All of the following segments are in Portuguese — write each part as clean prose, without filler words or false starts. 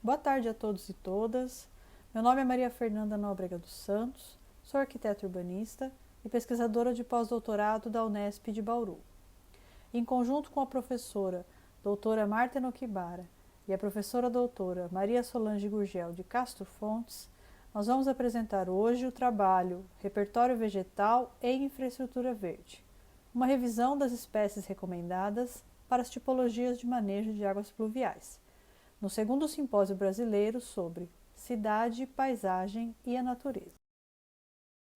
Boa tarde a todos e todas. Meu nome é Maria Fernanda Nóbrega dos Santos, sou arquiteta urbanista e pesquisadora de pós-doutorado da Unesp de Bauru. Em conjunto com a professora doutora Marta Nokibara e a professora doutora Maria Solange Gurgel de Castro Fontes, nós vamos apresentar hoje o trabalho Repertório Vegetal e Infraestrutura Verde, uma revisão das espécies recomendadas para as tipologias de manejo de águas pluviais, no segundo simpósio brasileiro sobre cidade, paisagem e a natureza.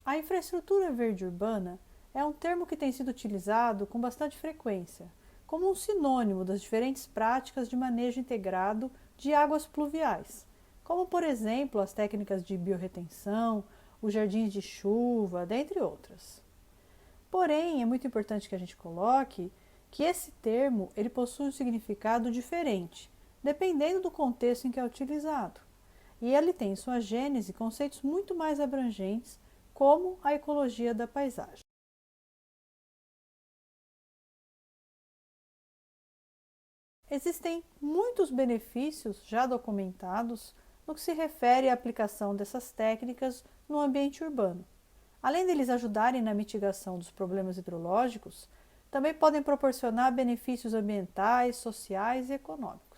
A infraestrutura verde urbana é um termo que tem sido utilizado com bastante frequência, como um sinônimo das diferentes práticas de manejo integrado de águas pluviais, como, por exemplo, as técnicas de biorretenção, os jardins de chuva, dentre outras. Porém, é muito importante que a gente coloque que esse termo ele possui um significado diferente, dependendo do contexto em que é utilizado. E ele tem em sua gênese conceitos muito mais abrangentes, como a ecologia da paisagem. Existem muitos benefícios já documentados no que se refere à aplicação dessas técnicas no ambiente urbano. Além deles ajudarem na mitigação dos problemas hidrológicos, também podem proporcionar benefícios ambientais, sociais e econômicos.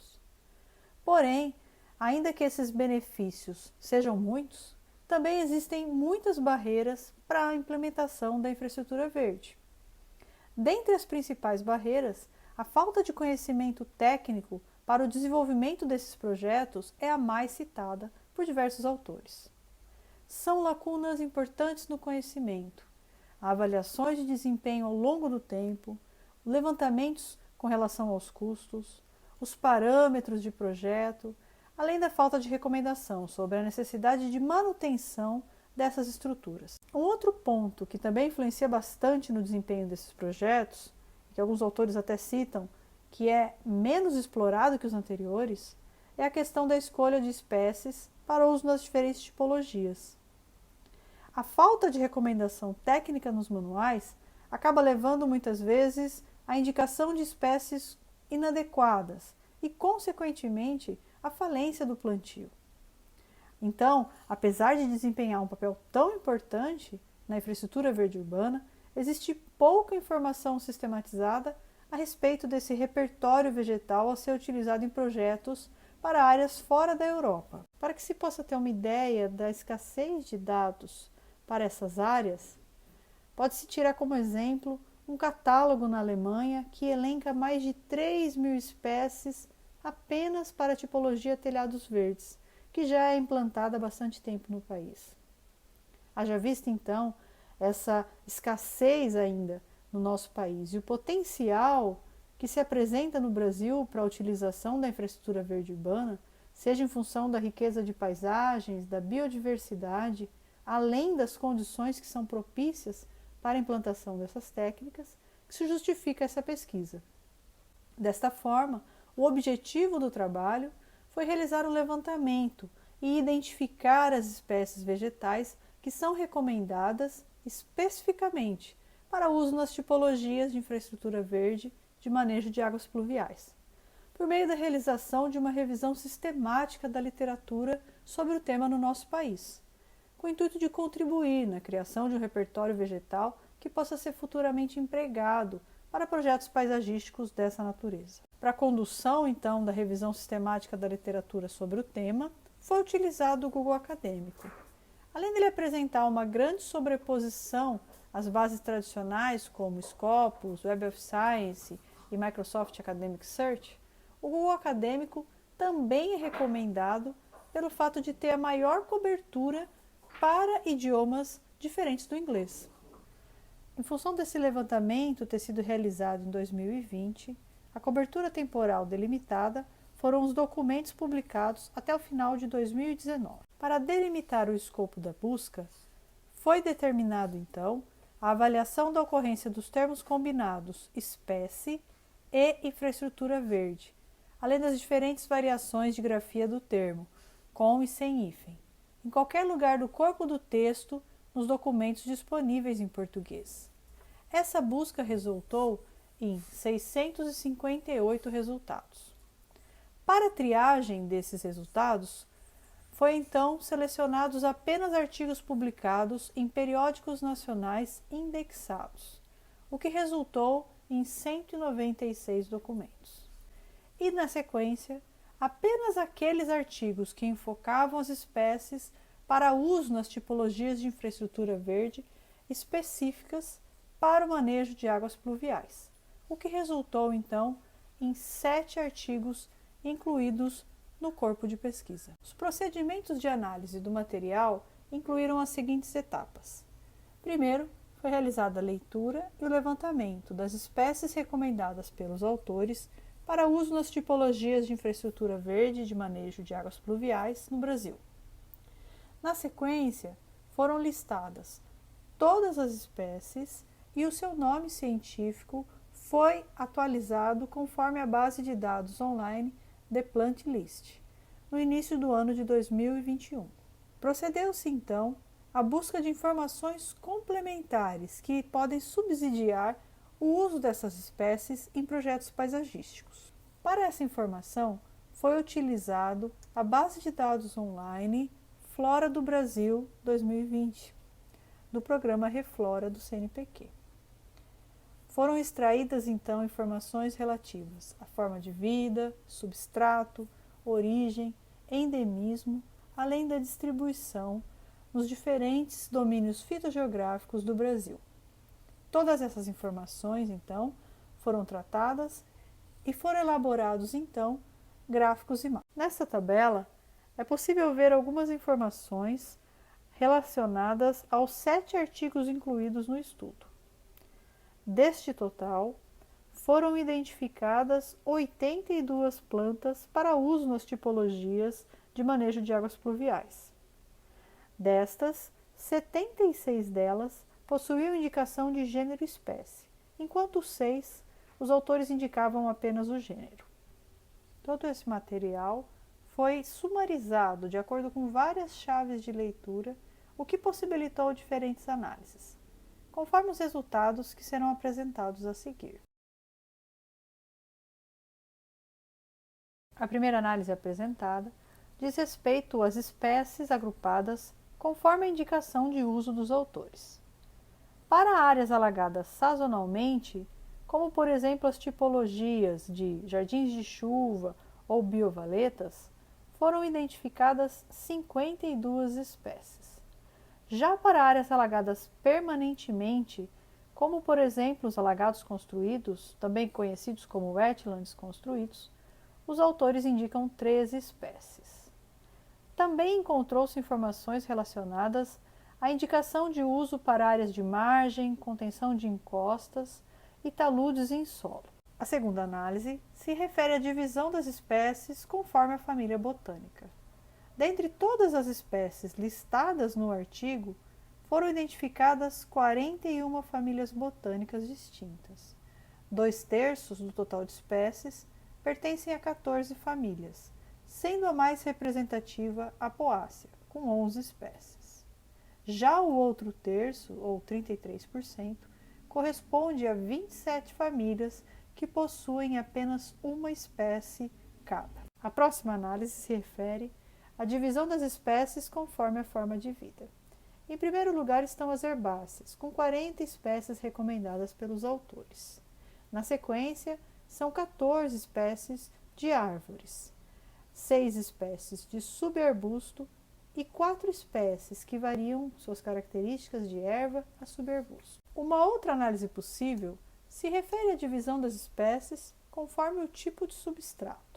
Porém, ainda que esses benefícios sejam muitos, também existem muitas barreiras para a implementação da infraestrutura verde. Dentre as principais barreiras, a falta de conhecimento técnico para o desenvolvimento desses projetos é a mais citada por diversos autores. São lacunas importantes no conhecimento, avaliações de desempenho ao longo do tempo, levantamentos com relação aos custos, os parâmetros de projeto, além da falta de recomendação sobre a necessidade de manutenção dessas estruturas. Um outro ponto que também influencia bastante no desempenho desses projetos, que alguns autores até citam, que é menos explorado que os anteriores, é a questão da escolha de espécies para uso nas diferentes tipologias. A falta de recomendação técnica nos manuais acaba levando muitas vezes à indicação de espécies inadequadas e, consequentemente, à falência do plantio. Então, apesar de desempenhar um papel tão importante na infraestrutura verde urbana, existe pouca informação sistematizada a respeito desse repertório vegetal a ser utilizado em projetos para áreas fora da Europa. Para que se possa ter uma ideia da escassez de dados para essas áreas, pode-se tirar como exemplo um catálogo na Alemanha que elenca mais de 3.000 espécies apenas para a tipologia telhados verdes, que já é implantada há bastante tempo no país. Haja vista, então, essa escassez ainda no nosso país e o potencial que se apresenta no Brasil para a utilização da infraestrutura verde urbana, seja em função da riqueza de paisagens, da biodiversidade, além das condições que são propícias para a implantação dessas técnicas, que se justifica essa pesquisa. Desta forma, o objetivo do trabalho foi realizar um levantamento e identificar as espécies vegetais que são recomendadas especificamente para uso nas tipologias de infraestrutura verde de manejo de águas pluviais, por meio da realização de uma revisão sistemática da literatura sobre o tema no nosso país, com o intuito de contribuir na criação de um repertório vegetal que possa ser futuramente empregado para projetos paisagísticos dessa natureza. Para a condução, então, da revisão sistemática da literatura sobre o tema, foi utilizado o Google Acadêmico. Além dele apresentar uma grande sobreposição às bases tradicionais como Scopus, Web of Science e Microsoft Academic Search, o Google Acadêmico também é recomendado pelo fato de ter a maior cobertura para idiomas diferentes do inglês. Em função desse levantamento ter sido realizado em 2020, a cobertura temporal delimitada foram os documentos publicados até o final de 2019. Para delimitar o escopo da busca, foi determinado, então, a avaliação da ocorrência dos termos combinados espécie e infraestrutura verde, além das diferentes variações de grafia do termo, com e sem hífen, em qualquer lugar do corpo do texto nos documentos disponíveis em português. Essa busca resultou em 658 resultados. Para a triagem desses resultados, foi então selecionados apenas artigos publicados em periódicos nacionais indexados, o que resultou em 196 documentos. E, na sequência, apenas aqueles artigos que enfocavam as espécies para uso nas tipologias de infraestrutura verde específicas para o manejo de águas pluviais, o que resultou, então, em 7 artigos incluídos no corpo de pesquisa. Os procedimentos de análise do material incluíram as seguintes etapas. Primeiro, foi realizada a leitura e o levantamento das espécies recomendadas pelos autores para uso nas tipologias de infraestrutura verde de manejo de águas pluviais no Brasil. Na sequência, foram listadas todas as espécies e o seu nome científico foi atualizado conforme a base de dados online The Plant List, no início do ano de 2021. Procedeu-se, então, à busca de informações complementares que podem subsidiar o uso dessas espécies em projetos paisagísticos. Para essa informação, foi utilizado a base de dados online Flora do Brasil 2020, do programa Reflora do CNPq. Foram extraídas, então, informações relativas à forma de vida, substrato, origem, endemismo, além da distribuição nos diferentes domínios fitogeográficos do Brasil. Todas essas informações, então, foram tratadas e foram elaborados, então, gráficos e mapas. Nessa tabela, é possível ver algumas informações relacionadas aos 7 artigos incluídos no estudo. Deste total, foram identificadas 82 plantas para uso nas tipologias de manejo de águas pluviais. Destas, 76 delas possuíam indicação de gênero e espécie, enquanto 6 os autores indicavam apenas o gênero. Todo esse material foi sumarizado de acordo com várias chaves de leitura, o que possibilitou diferentes análises, conforme os resultados que serão apresentados a seguir. A primeira análise apresentada diz respeito às espécies agrupadas conforme a indicação de uso dos autores. Para áreas alagadas sazonalmente, como por exemplo as tipologias de jardins de chuva ou biovaletas, foram identificadas 52 espécies. Já para áreas alagadas permanentemente, como por exemplo os alagados construídos, também conhecidos como wetlands construídos, os autores indicam 13 espécies. Também encontrou-se informações relacionadas à indicação de uso para áreas de margem, contenção de encostas e taludes em solo. A segunda análise se refere à divisão das espécies conforme a família botânica. Dentre todas as espécies listadas no artigo, foram identificadas 41 famílias botânicas distintas. 2/3 do total de espécies pertencem a 14 famílias, sendo a mais representativa a poácea, com 11 espécies. Já o outro terço, ou 33%, corresponde a 27 famílias que possuem apenas uma espécie cada. A próxima análise se refere à divisão das espécies conforme a forma de vida. Em primeiro lugar estão as herbáceas, com 40 espécies recomendadas pelos autores. Na sequência, são 14 espécies de árvores, 6 espécies de subarbusto e 4 espécies que variam suas características de erva a subarbusto. Uma outra análise possível se refere à divisão das espécies conforme o tipo de substrato.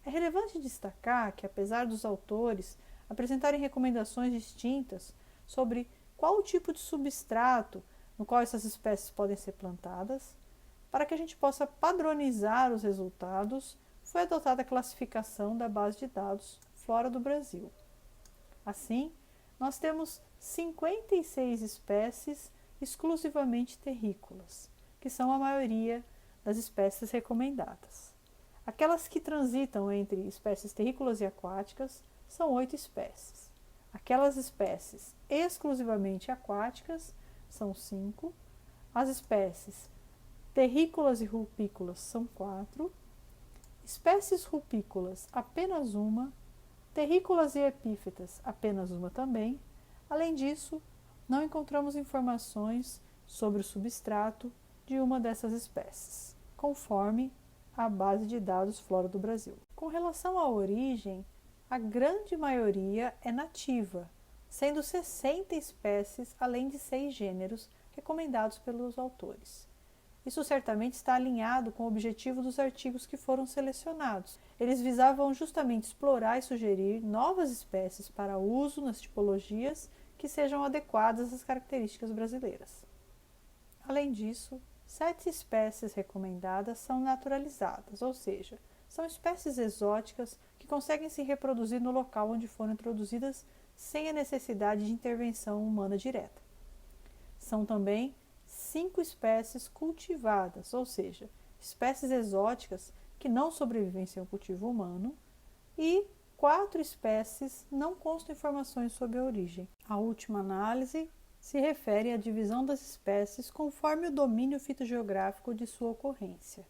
É relevante destacar que, apesar dos autores apresentarem recomendações distintas sobre qual o tipo de substrato no qual essas espécies podem ser plantadas, para que a gente possa padronizar os resultados, foi adotada a classificação da base de dados Flora do Brasil. Assim, nós temos 56 espécies exclusivamente terrícolas, que são a maioria das espécies recomendadas. Aquelas que transitam entre espécies terrícolas e aquáticas são 8 espécies. Aquelas espécies exclusivamente aquáticas são 5. As espécies terrícolas e rupícolas são 4. espécies rupícolas, apenas uma, terrícolas e epífitas, apenas uma também. Além disso, não encontramos informações sobre o substrato de uma dessas espécies, conforme a base de dados Flora do Brasil. Com relação à origem, a grande maioria é nativa, sendo 60 espécies, além de 6 gêneros recomendados pelos autores. Isso certamente está alinhado com o objetivo dos artigos que foram selecionados. Eles visavam justamente explorar e sugerir novas espécies para uso nas tipologias que sejam adequadas às características brasileiras. Além disso, 7 espécies recomendadas são naturalizadas, ou seja, são espécies exóticas que conseguem se reproduzir no local onde foram introduzidas sem a necessidade de intervenção humana direta. São também 5 espécies cultivadas, ou seja, espécies exóticas que não sobrevivem sem o cultivo humano, e 4 espécies não constam informações sobre a origem. A última análise se refere à divisão das espécies conforme o domínio fitogeográfico de sua ocorrência.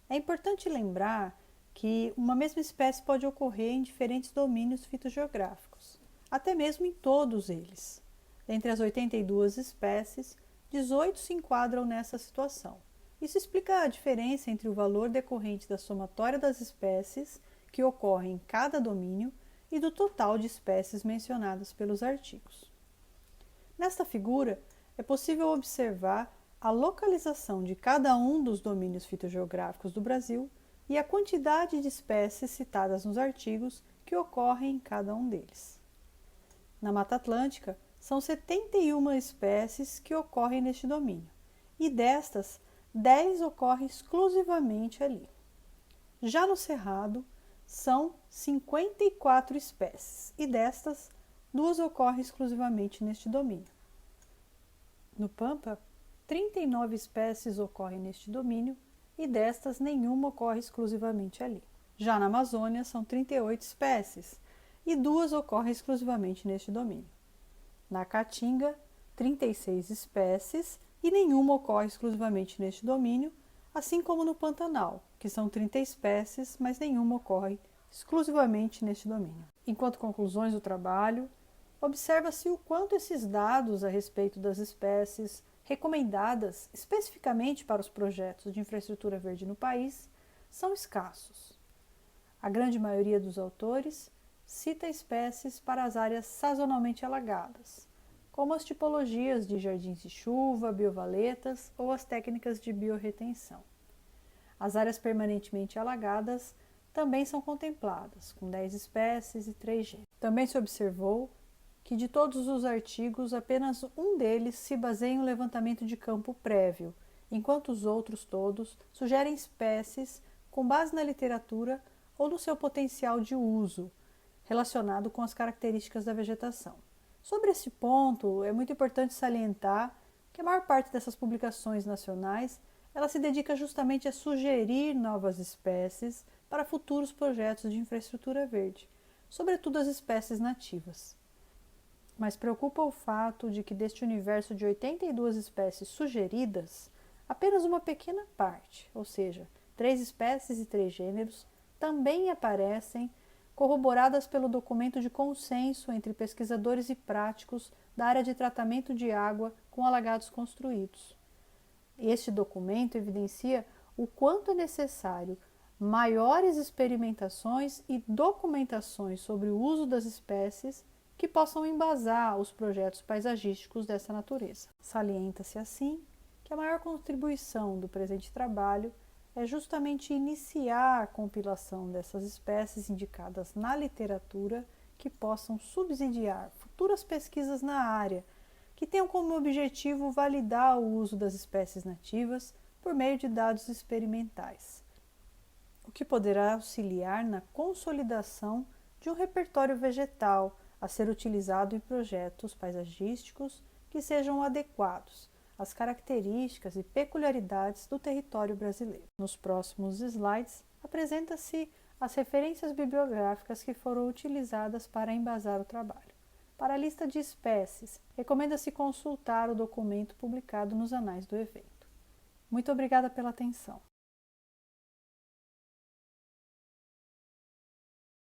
É importante lembrar que uma mesma espécie pode ocorrer em diferentes domínios fitogeográficos, até mesmo em todos eles. Dentre as 82 espécies, 18 se enquadram nessa situação. Isso explica a diferença entre o valor decorrente da somatória das espécies que ocorrem em cada domínio e do total de espécies mencionadas pelos artigos. Nesta figura, é possível observar a localização de cada um dos domínios fitogeográficos do Brasil e a quantidade de espécies citadas nos artigos que ocorrem em cada um deles. Na Mata Atlântica, são 71 espécies que ocorrem neste domínio, e destas, 10 ocorrem exclusivamente ali. Já no Cerrado, são 54 espécies, e destas, 2 ocorrem exclusivamente neste domínio. No Pampa, 39 espécies ocorrem neste domínio, e destas, nenhuma ocorre exclusivamente ali. Já na Amazônia, são 38 espécies, e 2 ocorrem exclusivamente neste domínio. Na Caatinga, 36 espécies e nenhuma ocorre exclusivamente neste domínio, assim como no Pantanal, que são 30 espécies, mas nenhuma ocorre exclusivamente neste domínio. Enquanto conclusões do trabalho, observa-se o quanto esses dados a respeito das espécies recomendadas especificamente para os projetos de infraestrutura verde no país são escassos. A grande maioria dos autores cita espécies para as áreas sazonalmente alagadas, como as tipologias de jardins de chuva, biovaletas ou as técnicas de biorretenção. As áreas permanentemente alagadas também são contempladas, com 10 espécies e 3 gêneros. Também se observou que de todos os artigos, apenas um deles se baseia em um levantamento de campo prévio, enquanto os outros todos sugerem espécies com base na literatura ou no seu potencial de uso, relacionado com as características da vegetação. Sobre esse ponto, é muito importante salientar que a maior parte dessas publicações nacionais ela se dedica justamente a sugerir novas espécies para futuros projetos de infraestrutura verde, sobretudo as espécies nativas. Mas preocupa o fato de que deste universo de 82 espécies sugeridas, apenas uma pequena parte, ou seja, 3 espécies e 3 gêneros, também aparecem corroboradas pelo documento de consenso entre pesquisadores e práticos da área de tratamento de água com alagados construídos. Este documento evidencia o quanto é necessário maiores experimentações e documentações sobre o uso das espécies que possam embasar os projetos paisagísticos dessa natureza. Salienta-se assim que a maior contribuição do presente trabalho é justamente iniciar a compilação dessas espécies indicadas na literatura que possam subsidiar futuras pesquisas na área, que tenham como objetivo validar o uso das espécies nativas por meio de dados experimentais, o que poderá auxiliar na consolidação de um repertório vegetal a ser utilizado em projetos paisagísticos que sejam adequados às características e peculiaridades do território brasileiro. Nos próximos slides, apresenta-se as referências bibliográficas que foram utilizadas para embasar o trabalho. Para a lista de espécies, recomenda-se consultar o documento publicado nos anais do evento. Muito obrigada pela atenção.